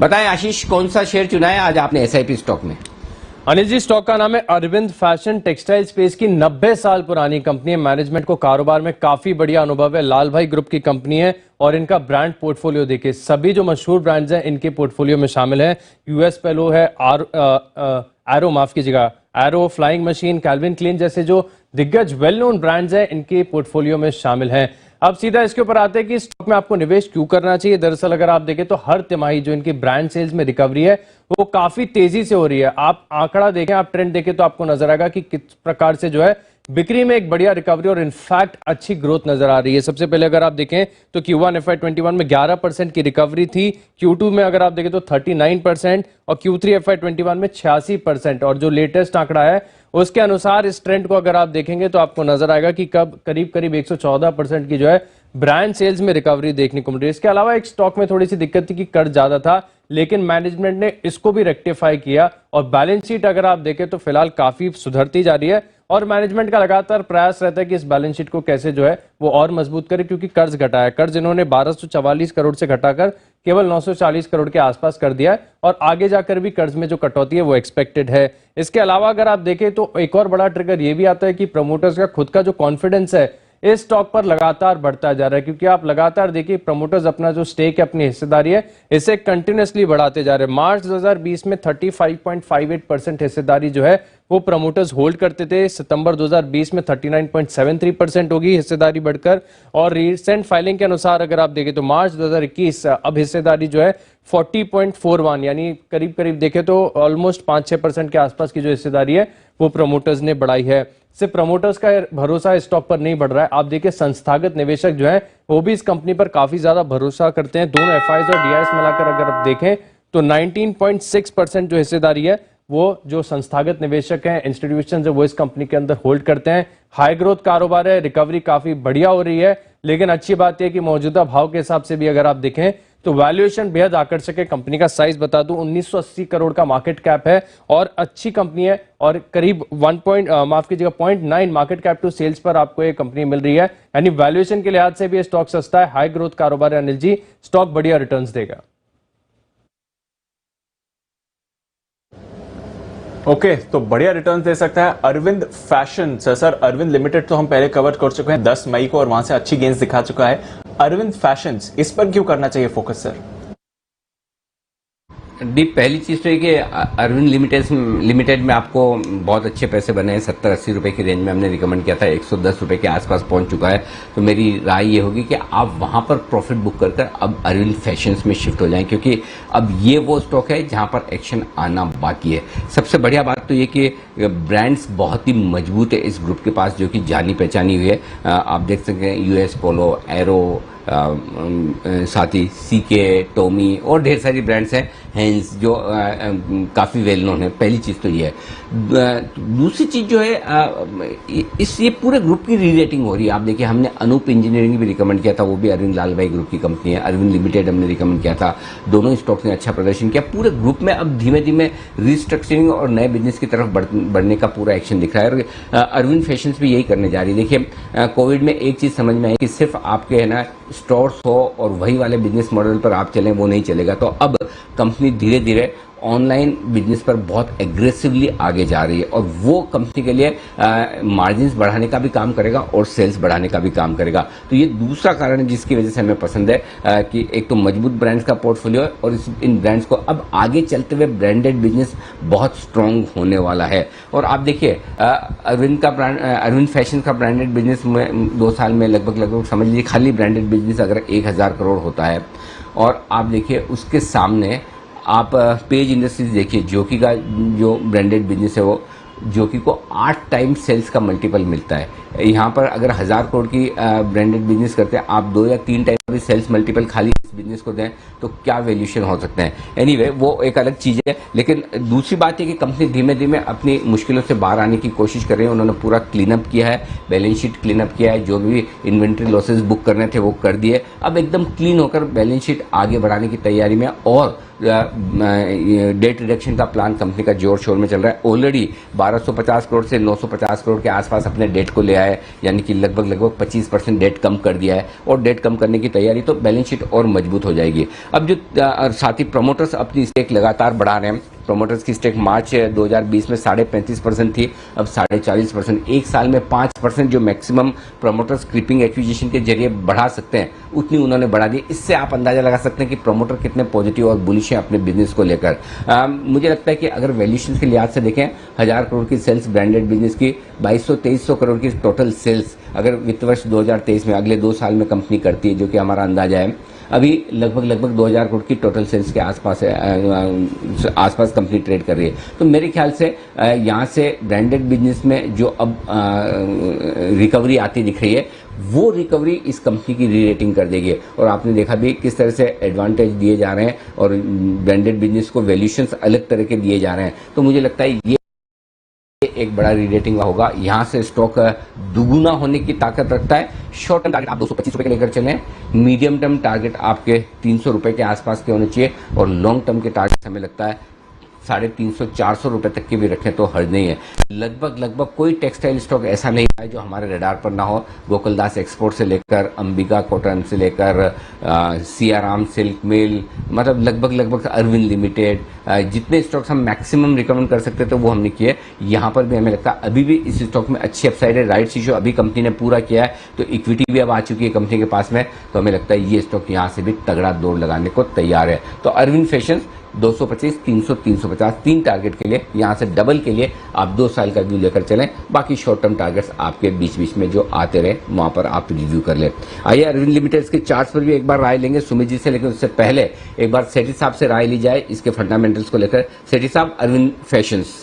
बताएं आशीष, कौन सा शेयर चुना है आज आपने एसआईपी स्टॉक में? अनिल जी, स्टॉक का नाम है अरविंद फैशन। टेक्सटाइल स्पेस की 90 साल पुरानी कंपनी है। मैनेजमेंट को कारोबार में काफी बढ़िया अनुभव है। लाल भाई ग्रुप की कंपनी है और इनका ब्रांड पोर्टफोलियो देखिए, सभी जो मशहूर ब्रांड्स हैं इनके पोर्टफोलियो में शामिल है। यूएस पेलो है, एरो, माफ कीजिएगा, Aero, Flying Machine, Calvin Klein जैसे जो दिग्गज वेल नोन ब्रांड्स हैं इनके पोर्टफोलियो में शामिल हैं। अब सीधा इसके ऊपर आते हैं कि स्टॉक में आपको निवेश क्यों करना चाहिए। दरअसल अगर आप देखें तो हर तिमाही जो इनकी ब्रांड सेल्स में रिकवरी है वो काफी तेजी से हो रही है। आप आंकड़ा देखें, आप ट्रेंड देखें तो आपको नजर आएगा कि किस प्रकार से जो है बिक्री में एक बढ़िया रिकवरी और इनफैक्ट अच्छी ग्रोथ नजर आ रही है। सबसे पहले अगर आप देखें तो Q1 FY21 में 11% की रिकवरी थी, Q2 में अगर आप देखें तो 39% और Q3 FY21 में 86%। और जो लेटेस्ट आंकड़ा है उसके अनुसार इस ट्रेंड को अगर आप देखेंगे तो आपको नजर आएगा कि कब करीब 114% की जो है ब्रांड सेल्स में रिकवरी देखने को मिल रही है। इसके अलावा एक स्टॉक में थोड़ी सी दिक्कत थी कि कर्ज ज्यादा था, लेकिन मैनेजमेंट ने इसको भी रेक्टिफाई किया और बैलेंस शीट अगर आप देखें तो फिलहाल काफी सुधरती जा रही है और मैनेजमेंट का लगातार प्रयास रहता है कि इस बैलेंस शीट को कैसे जो है वो और मजबूत करे, क्योंकि कर्ज घटा है। कर्ज इन्होंने 1244 करोड़ से घटाकर केवल 940 करोड़ के आसपास कर दिया है और आगे जाकर भी कर्ज में जो कटौती है वो एक्सपेक्टेड है। इसके अलावा अगर आप देखें तो एक और बड़ा ट्रिगर ये भी आता है कि प्रमोटर्स का खुद का जो कॉन्फिडेंस है इस स्टॉक पर लगातार बढ़ता जा रहा है, क्योंकि आप लगातार देखिए प्रमोटर्स अपना जो स्टेक है, अपनी हिस्सेदारी है, इसे कंटिन्यूअसली बढ़ाते जा रहे हैं। मार्च 2020 में 35.58% हिस्सेदारी जो है वो प्रमोटर्स होल्ड करते थे। सितंबर 2020 में 39.73% होगी हिस्सेदारी बढ़कर, और रिसेंट फाइलिंग के अनुसार अगर आप देखें तो मार्च 2021 अब हिस्सेदारी जो है 40.41, यानी करीब देखें तो ऑलमोस्ट 5-6% के आसपास की जो हिस्सेदारी है वो प्रमोटर्स ने बढ़ाई है। सिर्फ प्रमोटर्स का भरोसा इस स्टॉक पर नहीं बढ़ रहा है, आप देखिए संस्थागत निवेशक जो है वो भी इस कंपनी पर काफी ज्यादा भरोसा करते हैं। दोनों एफआईज और डीआईएस मिलाकर अगर आप देखें तो 19.6% जो हिस्सेदारी है वो जो संस्थागत निवेशक हैं, इंस्टीट्यूशन वो इस कंपनी के अंदर होल्ड करते हैं। हाई ग्रोथ कारोबार है, रिकवरी काफी बढ़िया हो रही है, लेकिन अच्छी बात यह कि मौजूदा भाव के हिसाब से भी अगर आप देखें तो वैल्यूएशन बेहद आकर्षक है। कंपनी का साइज बता दूं 1980 करोड़ का मार्केट कैप है और अच्छी कंपनी है, और करीब 0.9 मार्केट कैप टू सेल्स पर आपको ये कंपनी मिल रही है, यानी वैल्यूएशन के लिहाज से भी ये स्टॉक सस्ता है। हाई ग्रोथ कारोबार है अनिल जी, स्टॉक बढ़िया रिटर्न्स देगा। ओके, तो बढ़िया रिटर्न दे सकता है Arvind Fashion. Sir, Arvind Limited तो हम पहले कवर कर चुके हैं 10 मई को और वहां से अच्छी गेंस दिखा चुका है। अरविंद फैशंस, इस पर क्यों करना चाहिए फोकस सर? दीप, पहली चीज तो ये कि अरविंद लिमिटेड में आपको बहुत अच्छे पैसे बने हैं। 70-80 रुपए की रेंज में हमने रिकमेंड किया था, 110 रुपए के आसपास पहुंच चुका है। तो मेरी राय ये होगी कि आप वहां पर प्रॉफिट बुक कर अब अरविंद फैशंस में शिफ्ट हो जाएं, क्योंकि अब ये वो स्टॉक है जहां पर एक्शन आना बाकी है। सबसे बढ़िया बात तो ये कि ब्रांड्स बहुत ही मजबूत है इस ग्रुप के पास, जो कि जानी पहचानी हुई है। आप देख सकते हैं यूएस पोलो, एरो, साथ ही सीके, टोमी और ढेर सारी ब्रांड्स हैं, हैंस, जो काफ़ी वेल नोन है। पहली चीज़ तो ये है। दूसरी चीज़ जो है ये पूरे ग्रुप की री रेटिंग हो रही है। आप देखिए, हमने अनूप इंजीनियरिंग भी रिकमेंड किया था, वो भी अरविंद लाल भाई ग्रुप की कंपनी है। अरविंद लिमिटेड हमने रिकमेंड किया था, दोनों स्टॉक्स ने अच्छा प्रदर्शन किया। पूरे ग्रुप में अब धीमे धीमे रिस्ट्रक्चरिंग और नए बिजनेस की तरफ बढ़ने का पूरा एक्शन दिख रहा है, और अरविंद फैशंस भी यही करने जा रही है। देखिए, कोविड में एक चीज़ समझ में आई कि सिर्फ आपके है ना स्टोर्स हो और वही वाले बिजनेस मॉडल पर आप चलें, वो नहीं चलेगा। तो अब कंपनी धीरे धीरे ऑनलाइन बिजनेस पर बहुत एग्रेसिवली आगे जा रही है, और वो कंपनी के लिए मार्जिन्स बढ़ाने का भी काम करेगा और सेल्स बढ़ाने का भी काम करेगा। तो ये दूसरा कारण है जिसकी वजह से हमें पसंद है कि एक तो मजबूत ब्रांड्स का पोर्टफोलियो है, और इन ब्रांड्स को अब आगे चलते हुए ब्रांडेड बिजनेस बहुत स्ट्रांग होने वाला है। और आप देखिए, अरविंद फैशन का ब्रांडेड बिजनेस में 2 साल में लगभग समझ लीजिए खाली ब्रांडेड बिजनेस अगर 1000 करोड़ होता है, और आप देखिए उसके सामने आप पेज इंडस्ट्रीज देखिए, जोकी का जो ब्रांडेड बिजनेस है वो जोकी को 8 टाइम सेल्स का मल्टीपल मिलता है। यहाँ पर अगर 1000 करोड़ की ब्रांडेड बिजनेस करते हैं आप, 2 या 3 टाइम भी सेल्स मल्टीपल खाली इस बिजनेस को दें तो क्या वैल्यूएशन हो सकते हैं। एनीवे, वो एक अलग चीज़ है। लेकिन दूसरी बात है कि कंपनी धीमे धीमे अपनी मुश्किलों से बाहर आने की कोशिश कर रही है। उन्होंने पूरा क्लीन अप किया है, बैलेंस शीट क्लीन अप किया है, जो भी इन्वेंट्री लॉसेज बुक करने थे वो कर दिए। अब एकदम क्लीन होकर बैलेंस शीट आगे बढ़ाने की तैयारी में, और डेट रिडक्शन का प्लान कंपनी का जोर शोर में चल रहा है। ऑलरेडी 1250 करोड़ से 950 करोड़ के आसपास अपने डेट को ले आए, यानी कि लगभग 25% डेट कम कर दिया है और डेट कम करने की तैयारी, तो बैलेंस शीट और मजबूत हो जाएगी। अब जो साथ ही प्रमोटर्स अपनी स्टेक लगातार बढ़ा रहे हैं। प्रमोटर्स की स्टेक मार्च 2020 में 35.5% थी, अब 40.5%। एक साल में 5% जो मैक्सिमम प्रमोटर्स क्रीपिंग एक्विजिशन के जरिए बढ़ा सकते हैं, उतनी उन्होंने बढ़ा दी। इससे आप अंदाजा लगा सकते हैं कि प्रमोटर कितने पॉजिटिव और बुलिश हैं अपने बिजनेस को लेकर। मुझे लगता है कि अगर वैल्यूएशन के लिहाज से देखें, 1000 करोड़ की सेल्स ब्रांडेड बिजनेस की, 2200-2300 करोड़ की टोटल सेल्स अगर वित्त वर्ष 2023 में अगले 2 साल में कंपनी करती है, जो कि हमारा अंदाजा है, अभी लगभग 2000 करोड़ की टोटल सेल्स के आसपास है, आसपास कंपनी ट्रेड कर रही है। तो मेरे ख्याल से यहाँ से ब्रांडेड बिजनेस में जो अब रिकवरी आती दिख रही है, वो रिकवरी इस कंपनी की री रेटिंग कर देगी। और आपने देखा भी किस तरह से एडवांटेज दिए जा रहे हैं और ब्रांडेड बिजनेस को वैल्यूएशंस अलग तरह के दिए जा रहे हैं। तो मुझे लगता है ये एक बड़ा रीरेटिंग होगा। यहाँ से स्टॉक दुगुना होने की ताकत रखता है। शॉर्ट टर्म टारगेट आप 225 रुपए के लेकर चलें, मीडियम टर्म टारगेट आपके 300 रुपए के आसपास के होने चाहिए और लॉन्ग टर्म के टारगेट हमें लगता है 350-400 रुपए तक के भी रखें तो हर्ज नहीं है। लगभग कोई टेक्सटाइल स्टॉक ऐसा नहीं है जो हमारे रडार पर ना हो। गोकुलदास एक्सपोर्ट से लेकर अंबिका कॉटन से लेकर सियाराम सिल्क मिल, मतलब लगभग अरविंद लिमिटेड, जितने स्टॉक्स हम मैक्सिमम रिकमेंड कर सकते थे वो हमने किए। यहाँ पर भी हमें लगता है अभी भी इस स्टॉक में अच्छी अपसाइड है। राइट्स इशू अभी कंपनी ने पूरा किया है, तो इक्विटी भी अब आ चुकी है कंपनी के पास में, तो हमें लगता है ये स्टॉक यहाँ से भी तगड़ा दौड़ लगाने को तैयार है। तो अरविंद फैशंस 225, 300, 350 तीन टारगेट के लिए, यहाँ से डबल के लिए आप 2 साल का व्यू लेकर चलें। बाकी शॉर्ट टर्म टारगेट्स आपके बीच में जो आते रहे वहां पर आप रिव्यू कर लें। आइए अरविंद लिमिटेड के चार्ट्स पर भी एक बार राय लेंगे सुमित जी से, लेकिन उससे पहले एक बार सेठी साहब से राय ली जाए इसके फंडामेंटल्स को लेकर। सेठी साहब, अरविंद फैशंस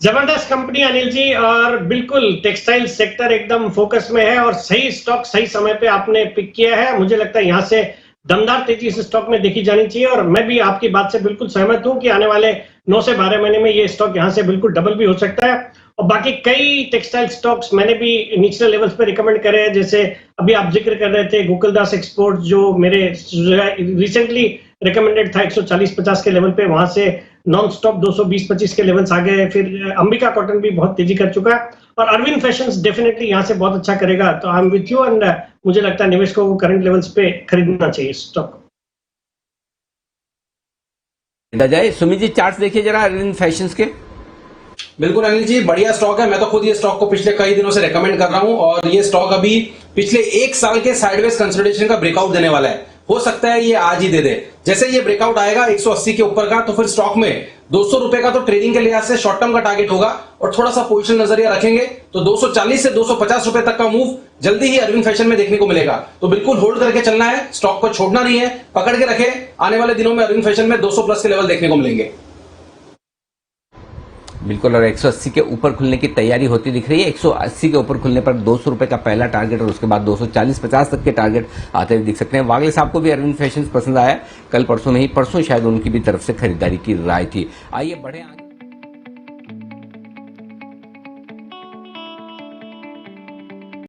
जबरदस्त कंपनी अनिल जी, और बिल्कुल टेक्सटाइल सेक्टर एकदम फोकस में है और सही स्टॉक सही समय पे आपने पिक किया है। मुझे लगता है यहाँ से दमदार तेजी इस स्टॉक में देखी जानी चाहिए और मैं भी आपकी बात से बिल्कुल सहमत हूं कि आने वाले 9 से 12 महीने में ये स्टॉक यहाँ से बिल्कुल डबल भी हो सकता है। और बाकी कई टेक्सटाइल स्टॉक्स मैंने भी निचले लेवल्स पे रिकमेंड करे हैं, जैसे अभी आप जिक्र कर रहे थे गोकुलदास एक्सपोर्ट, जो मेरे रिसेंटली रिकमेंडेड था 140-50 के लेवल पे, वहां से नॉन स्टॉप 220-25 के लेवल्स आ गए। फिर अंबिका कॉटन भी बहुत तेजी कर चुका है और अरविंद फैशंस डेफिनेटली यहाँ से बहुत अच्छा करेगा। तो I am with you and मुझे लगता है निवेशकों को करंट लेवल्स पे खरीदना चाहिए स्टॉक। जाए सुमित जी, चार्ट देखिए जरा अरविंद फैशंस के। बिल्कुल अनिल जी, बढ़िया स्टॉक है। मैं तो खुद ये स्टॉक को पिछले कई दिनों से रेकमेंड कर रहा हूं और ये स्टॉक अभी पिछले 1 साल के साइडवेज कंसोलिडेशन का ब्रेकआउट देने वाला है। हो सकता है ये आज ही दे दे। जैसे ये ब्रेकआउट आएगा 180 के ऊपर का, तो फिर स्टॉक में 200 रुपए का तो ट्रेडिंग के लिहाज से शॉर्ट टर्म का टारगेट होगा और थोड़ा सा पोजीशन नजरिया रखेंगे तो 240 से 250 रुपए तक का मूव जल्दी ही अरविंद फैशन में देखने को मिलेगा। तो बिल्कुल होल्ड करके चलना है, स्टॉक को छोड़ना नहीं है, पकड़ के रखे। आने वाले दिनों में अरविंद फैशन में 200 प्लस के लेवल देखने को मिलेंगे। बिल्कुल, और 180 के ऊपर खुलने की तैयारी होती दिख रही है। 180 के ऊपर खुलने पर 200 रुपए का पहला टारगेट और उसके बाद 240-50 तक के टारगेट आते हुए दिख सकते हैं। वागले साहब को भी अरविंद फैशंस पसंद आया, कल परसों में ही, परसों शायद उनकी भी तरफ से खरीदारी की राय थी। आइए बढ़े आगे।